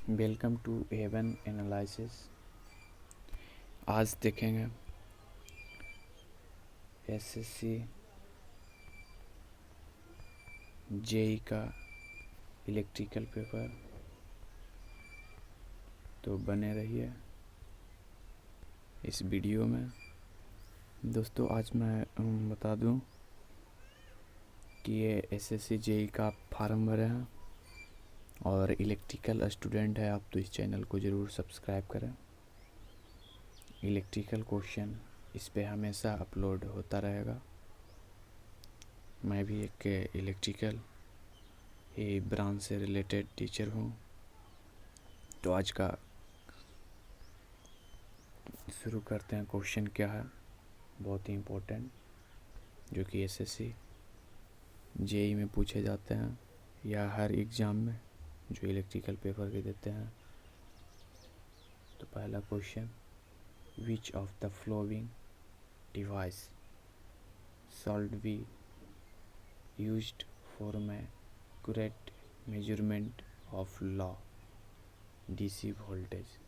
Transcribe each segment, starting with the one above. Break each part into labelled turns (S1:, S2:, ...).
S1: Welcome to Avon analysis. आज देखेंगे SSC JE का इलेक्ट्रिकल पेपर। तो बने रहिए इस वीडियो में। दोस्तों आज मैं बता दूं कि ये एसएससी जेई का फार्म भरे हैं और इलेक्ट्रिकल स्टूडेंट है आप तो इस चैनल को ज़रूर सब्सक्राइब करें। इलेक्ट्रिकल क्वेश्चन इस पे हमेशा अपलोड होता रहेगा। मैं भी एक इलेक्ट्रिकल ही ब्रांच से रिलेटेड टीचर हूँ। तो आज का शुरू करते हैं। क्वेश्चन क्या है, बहुत ही इम्पोर्टेंट, जो कि एसएससी जेई में पूछे जाते हैं या हर एग्ज़ाम में जो इलेक्ट्रिकल पेपर के देते हैं। तो पहला question, which of the following device should be used for accurate measurement of low DC voltage.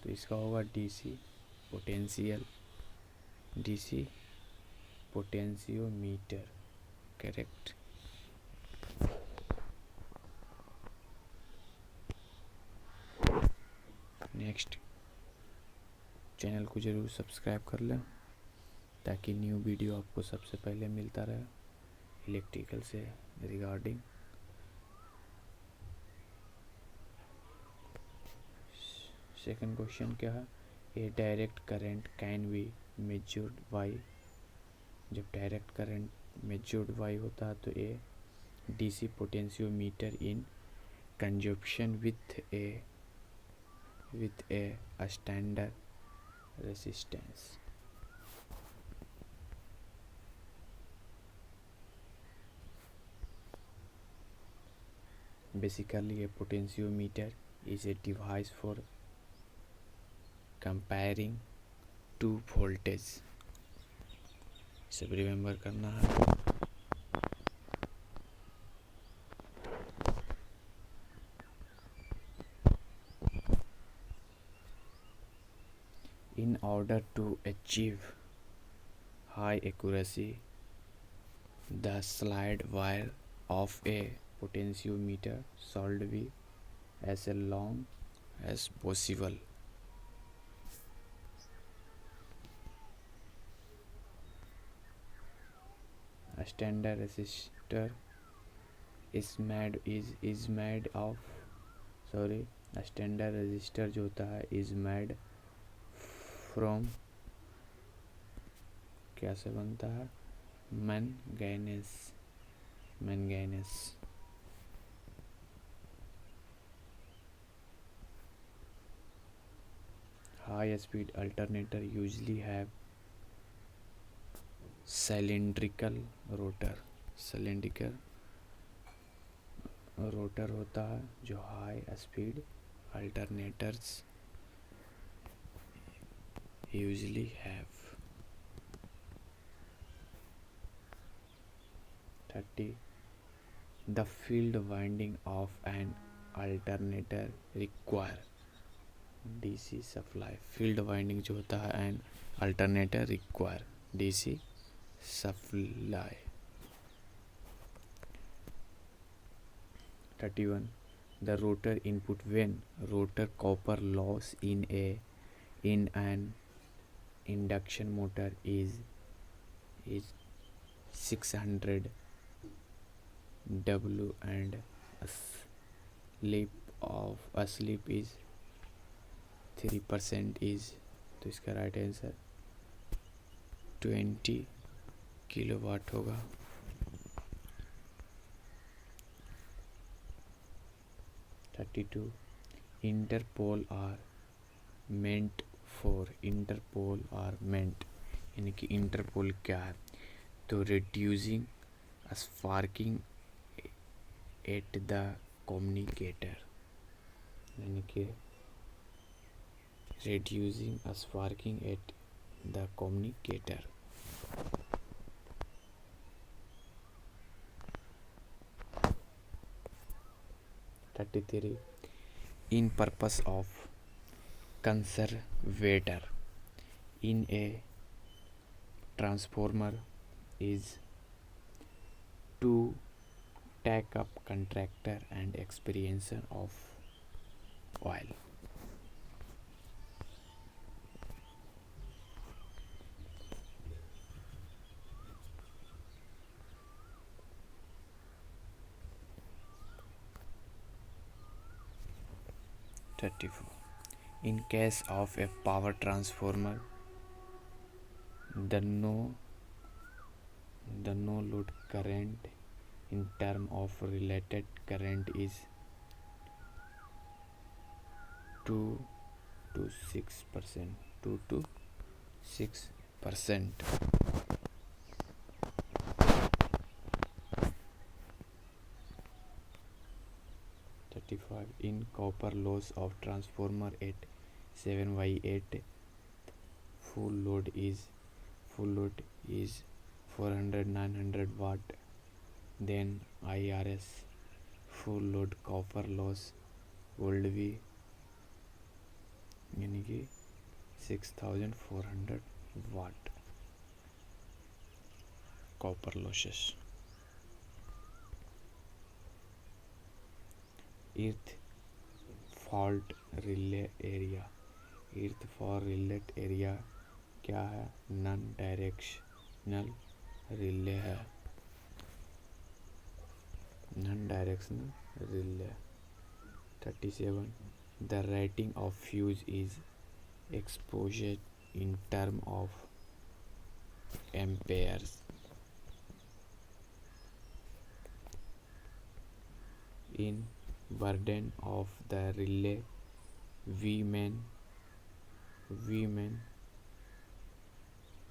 S1: तो इसका होगा DC potential, DC potentiometer. Correct. Next, channel को ज़रूर सब्सक्राइब कर लें ताकि न्यू वीडियो आपको सबसे पहले मिलता रहे इलेक्ट्रिकल से रिगार्डिंग। सेकंड क्वेश्चन क्या है, a direct current can be measured by. जब डायरेक्ट करंट मेजर्ड बाय होता है तो a DC potentiometer in conjunction with a standard resistance. Basically, a potentiometer is a device for comparing two voltage। सब remember करना है। In order to achieve high accuracy, the slide wire of a potentiometer should be as long as possible। A standard resistor is made of a standard resistor जो होता है is made from क्या से बनता है, manganese. High speed alternator usually have cylindrical rotor होता है जो high speed alternators usually have। 30, the field winding of an alternator require DC supply। Field winding जो होता है an alternator require DC supply। 31, the rotor input when rotor copper loss in an induction motor is 600 W and sleep is 3% is। तो इसका right answer 20 kilowatt होगा। 32, interpole are meant यानी कि interpole क्या है, तो reducing sparking at the communicator, यानी कि reducing sparking at the communicator। 33, in purpose of conservator in a transformer is to take up contractor and experience of oil. In case of a power transformer, the no load current in term of related current is 2 to 6%. 2 to 6%. In copper loss of transformer at 7/8, full load is 400-900 watt. Then IRS full load copper loss would be यानी कि 6400 watt copper losses. Earth fault relay area. Earth fault relay area क्या है? Non directional relay है. Non directional relay. 37. The rating of fuse is exposure in term of amperes. In burden of the relay, V main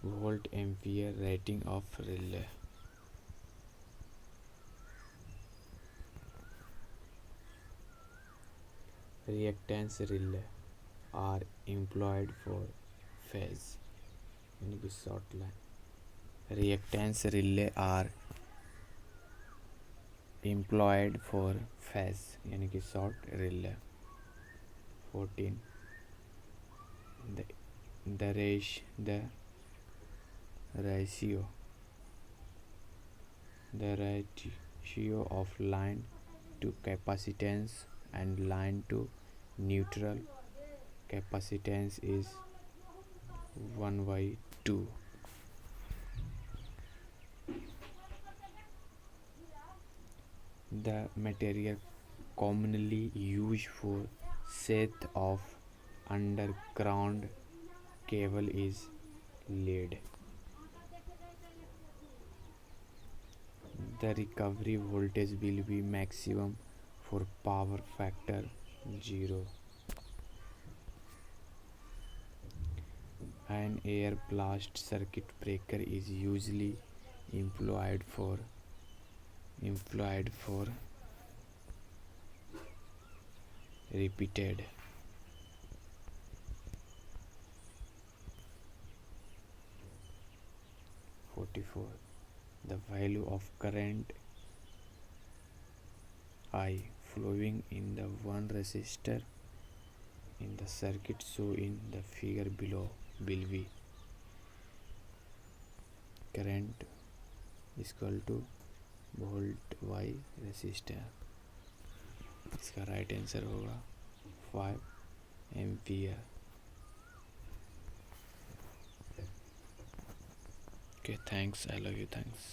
S1: volt ampere rating of relay. Reactance relay are employed for phase यानी कि short line. Reactance relay are employed for phase यानी कि short relay. 14. The ratio of line to capacitance and line to neutral capacitance is 1/2. The material commonly used for set of underground cable is lead. The recovery voltage will be maximum for power factor 0. An air blast circuit breaker is usually employed for repeated. 44. The value of current I flowing in the one resistor in the circuit shown in the figure below will be current is equal to volt by resistor. इसका right answer होगा 5 ampere. Okay, thanks. I love you. Thanks.